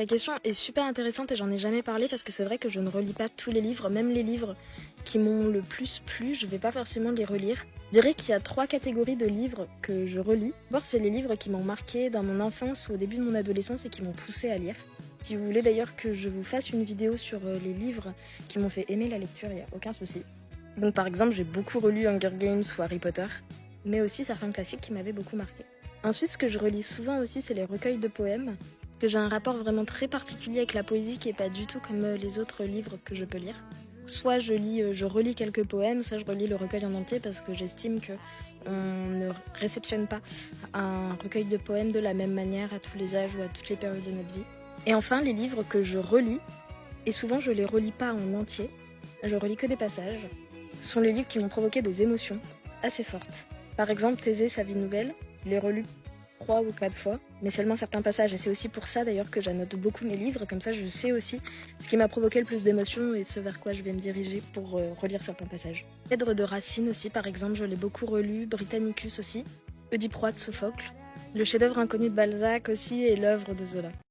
Ta question est super intéressante et j'en ai jamais parlé parce que c'est vrai que je ne relis pas tous les livres, même les livres qui m'ont le plus plu, je vais pas forcément les relire. Je dirais qu'il y a 3 catégories de livres que je relis. D'abord, c'est les livres qui m'ont marqué dans mon enfance ou au début de mon adolescence et qui m'ont poussé à lire. Si vous voulez d'ailleurs que je vous fasse une vidéo sur les livres qui m'ont fait aimer la lecture, il n'y a aucun souci. Donc par exemple, j'ai beaucoup relu Hunger Games ou Harry Potter, mais aussi certains classiques qui m'avaient beaucoup marqué. Ensuite, ce que je relis souvent aussi, c'est les recueils de poèmes, que j'ai un rapport vraiment très particulier avec la poésie qui est pas du tout comme les autres livres que je peux lire. Soit je relis quelques poèmes, soit je relis le recueil en entier parce que j'estime que on ne réceptionne pas un recueil de poèmes de la même manière à tous les âges ou à toutes les périodes de notre vie. Et enfin, les livres que je relis, et souvent je les relis pas en entier, je relis que des passages, sont les livres qui m'ont provoqué des émotions assez fortes. Par exemple, Thésée, sa vie nouvelle, je l'ai relu 3 ou 4 fois, mais seulement certains passages. Et c'est aussi pour ça d'ailleurs que j'annote beaucoup mes livres, comme ça je sais aussi ce qui m'a provoqué le plus d'émotions et ce vers quoi je vais me diriger pour relire certains passages. Phèdre de Racine aussi, par exemple, je l'ai beaucoup relu, Britannicus aussi, Oedipe Roi de Sophocle, le chef-d'œuvre inconnu de Balzac aussi et l'œuvre de Zola.